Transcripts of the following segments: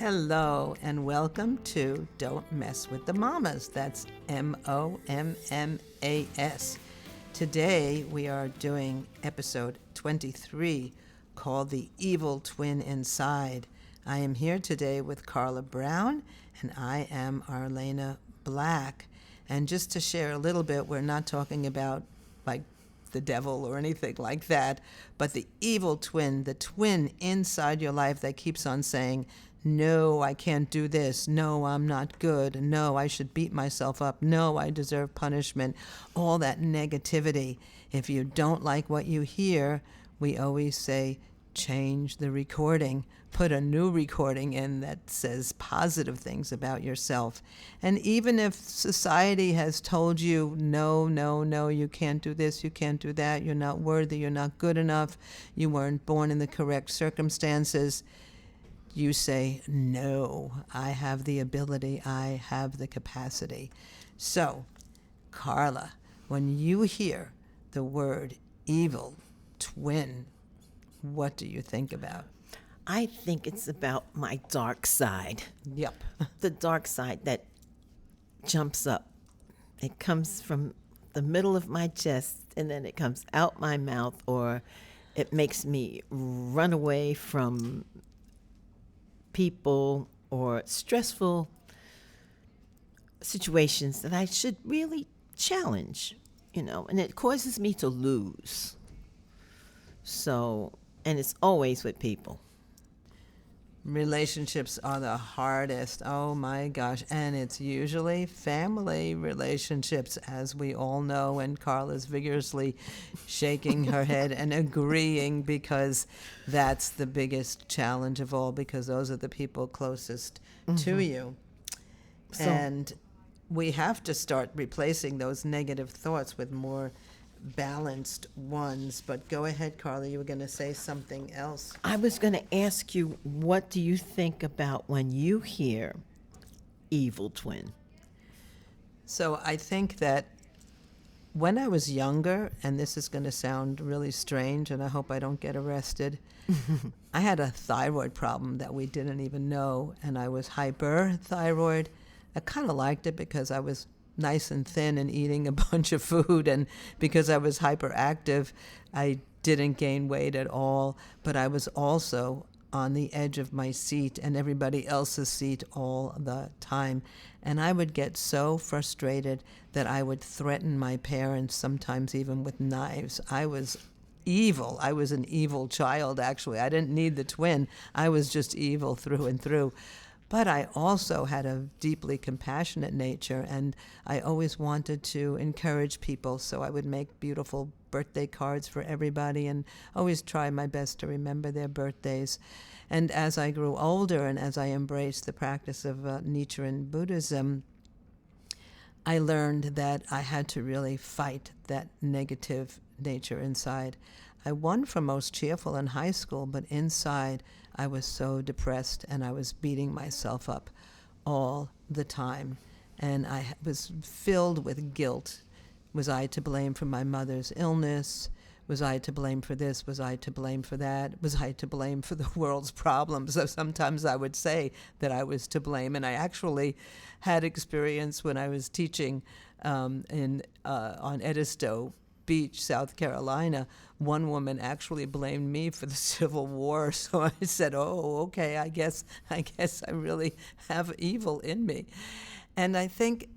Hello and welcome to Don't Mess with the Mommas. That's Mommas. Today we are doing episode 23 called The Evil Twin Inside. I am here today with Carla Brown and I am Arlaana Black. And just to share a little bit, we're not talking about like the devil or anything like that, but the evil twin, the twin inside your life that keeps on saying, no, I can't do this. No, I'm not good. No, I should beat myself up. No, I deserve punishment. All that negativity. If you don't like what you hear, we always say, change the recording. Put a new recording in that says positive things about yourself. And even if society has told you, no, you can't do this, you can't do that, you're not worthy, you're not good enough, you weren't born in the correct circumstances, you say, no, I have the ability, I have the capacity. So, Carla, when you hear the word evil twin, what do you think about? I think it's about my dark side. Yep. The dark side that jumps up. It comes from the middle of my chest and then it comes out my mouth, or it makes me run away from people or stressful situations that I should really challenge, and it causes me to lose. So, and it's always with people. Relationships are the hardest. Oh my gosh. And it's usually family relationships, as we all know. And Carla's vigorously shaking her head and agreeing, because that's the biggest challenge of all, because those are the people closest to you. And we have to start replacing those negative thoughts with more balanced ones. But go ahead, Carla, you were going to say something else. I was going to ask you, what do you think about when you hear evil twin? So I think that when I was younger, and this is going to sound really strange, and I hope I don't get arrested, I had a thyroid problem that we didn't even know, and I was hyperthyroid. I kind of liked it because I was nice and thin and eating a bunch of food, and because I was hyperactive, I didn't gain weight at all, but I was also on the edge of my seat and everybody else's seat all the time. And I would get so frustrated that I would threaten my parents, sometimes even with knives. I was evil. I was an evil child, actually. I didn't need the twin. I was just evil through and through. But I also had a deeply compassionate nature, and I always wanted to encourage people, so I would make beautiful birthday cards for everybody and always try my best to remember their birthdays. And as I grew older and as I embraced the practice of Nichiren Buddhism, I learned that I had to really fight that negative nature inside. I won for most cheerful in high school, but inside I was so depressed and I was beating myself up all the time. And I was filled with guilt. Was I to blame for my mother's illness? Was I to blame for this? Was I to blame for that? Was I to blame for the world's problems? So sometimes I would say that I was to blame. And I actually had experience when I was teaching on Edisto Beach, South Carolina. One woman actually blamed me for the Civil War. So I said, oh, okay, I guess I really have evil in me. And I think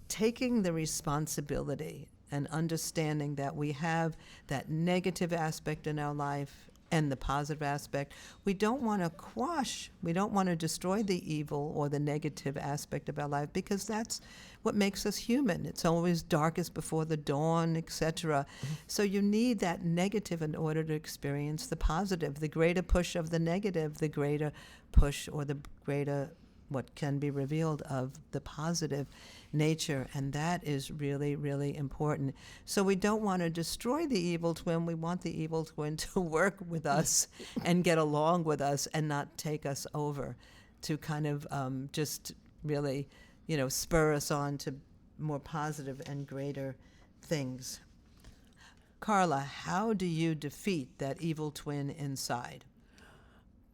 taking the responsibility and understanding that we have that negative aspect in our life and the positive aspect, we don't want to quash, we don't want to destroy the evil or the negative aspect of our life, because that's what makes us human. It's always darkest before the dawn, etc. So you need that negative in order to experience the positive. The greater push of the negative, the greater push or the greater what can be revealed of the positive nature, and that is really, really important. So we don't want to destroy the evil twin. We want the evil twin to work with us and get along with us and not take us over, to kind of just really, spur us on to more positive and greater things. Carla, how do you defeat that evil twin inside?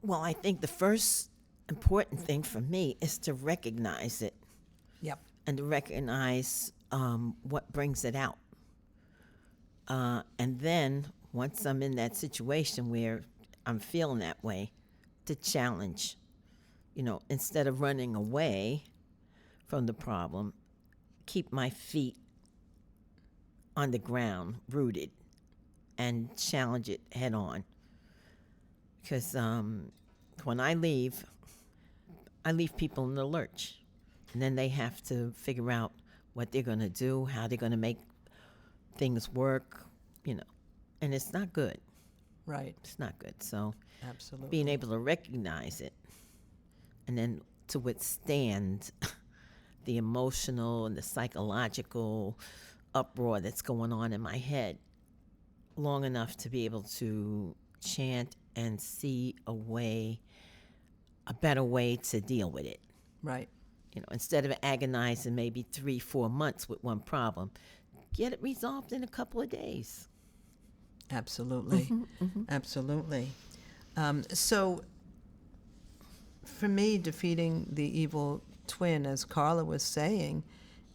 Well, I think the first important thing for me is to recognize it Yep. and to recognize what brings it out. And then once I'm in that situation where I'm feeling that way, to challenge, instead of running away from the problem, keep my feet on the ground, rooted, and challenge it head on. Because when I leave people in the lurch. And then they have to figure out what they're going to do, how they're going to make things work, And it's not good. Right. It's not good. So Absolutely. being able to recognize it and then to withstand the emotional and the psychological uproar that's going on in my head long enough to be able to chant and see a better way to deal with it. Right. Instead of agonizing maybe 3-4 months with one problem, get it resolved in a couple of days. Absolutely. Absolutely. So for me, defeating the evil twin, as Carla was saying,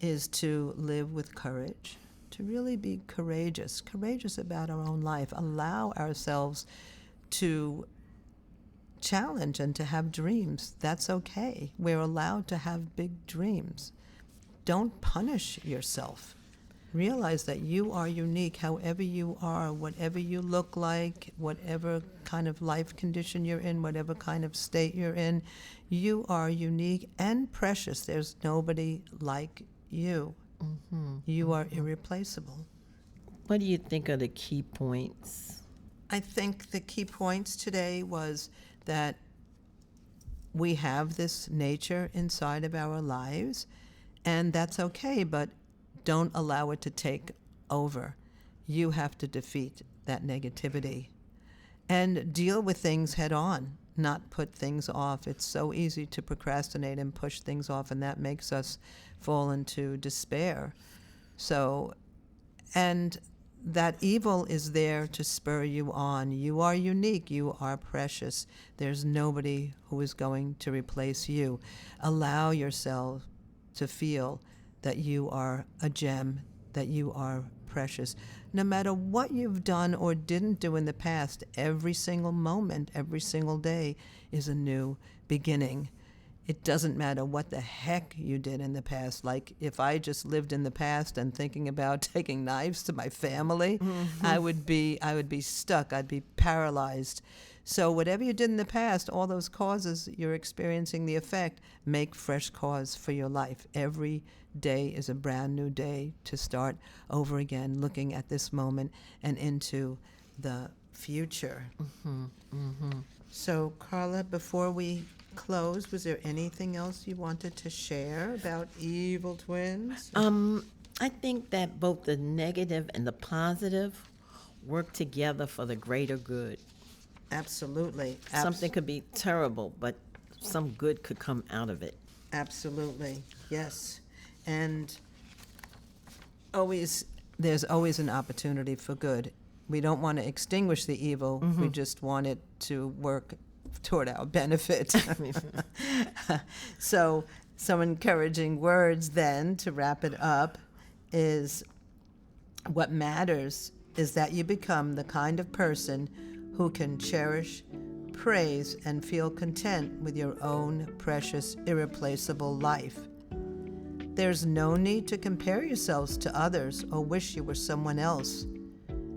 is to live with courage, to really be courageous about our own life, allow ourselves to challenge and to have dreams. That's okay. We're allowed to have big dreams. Don't punish yourself. Realize that you are unique however you are, whatever you look like, whatever kind of life condition you're in, whatever kind of state you're in. You are unique and precious. There's nobody like you. You are irreplaceable. What do you think are the key points? I think the key points today was that we have this nature inside of our lives, and that's okay, but don't allow it to take over. You have to defeat that negativity and deal with things head on, not put things off. It's so easy to procrastinate and push things off, and that makes us fall into despair. So, and that evil is there to spur you on. You are unique. You are precious. There's nobody who is going to replace you. Allow yourself to feel that you are a gem, that you are precious. No matter what you've done or didn't do in the past, every single moment, every single day is a new beginning. It doesn't matter what the heck you did in the past. Like if I just lived in the past and thinking about taking knives to my family, I would be stuck. I'd be paralyzed. So whatever you did in the past, all those causes you're experiencing the effect, make fresh cause for your life. Every day is a brand new day to start over again, looking at this moment and into the future. So Carla, before we close, was there anything else you wanted to share about evil twins? I think that both the negative and the positive work together for the greater good. Absolutely. Something could be terrible, but some good could come out of it. Absolutely. Yes. And there's always an opportunity for good. We don't want to extinguish the evil. We just want it to work toward our benefit. So some encouraging words then to wrap it up is what matters is that you become the kind of person who can cherish, praise, and feel content with your own precious, irreplaceable life. There's no need to compare yourselves to others or wish you were someone else.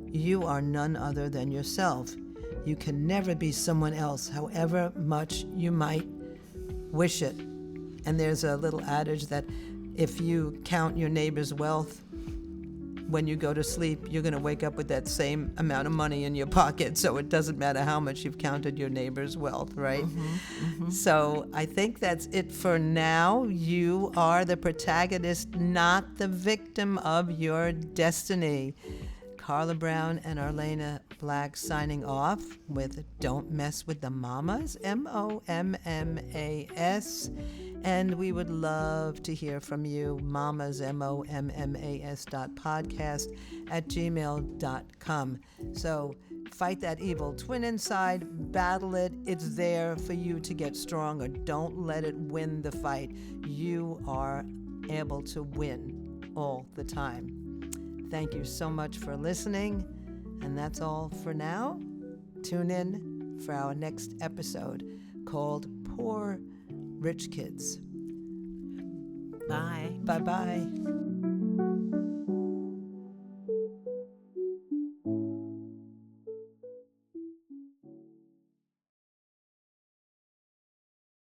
You are none other than yourself. You can never be someone else, however much you might wish it. And there's a little adage that if you count your neighbor's wealth, when you go to sleep, you're going to wake up with that same amount of money in your pocket. So it doesn't matter how much you've counted your neighbor's wealth, right? So I think that's it for now. You are the protagonist, not the victim of your destiny. Carla Brown and Arlaana Black signing off with Don't Mess with the Mommas, MOMMAS. And we would love to hear from you, mommas, MOMMAS.podcast @gmail.com. So fight that evil twin inside, battle it. It's there for you to get stronger. Don't let it win the fight. You are able to win all the time. Thank you so much for listening, and that's all for now. Tune in for our next episode called Poor Rich Kids. Bye. Bye-bye.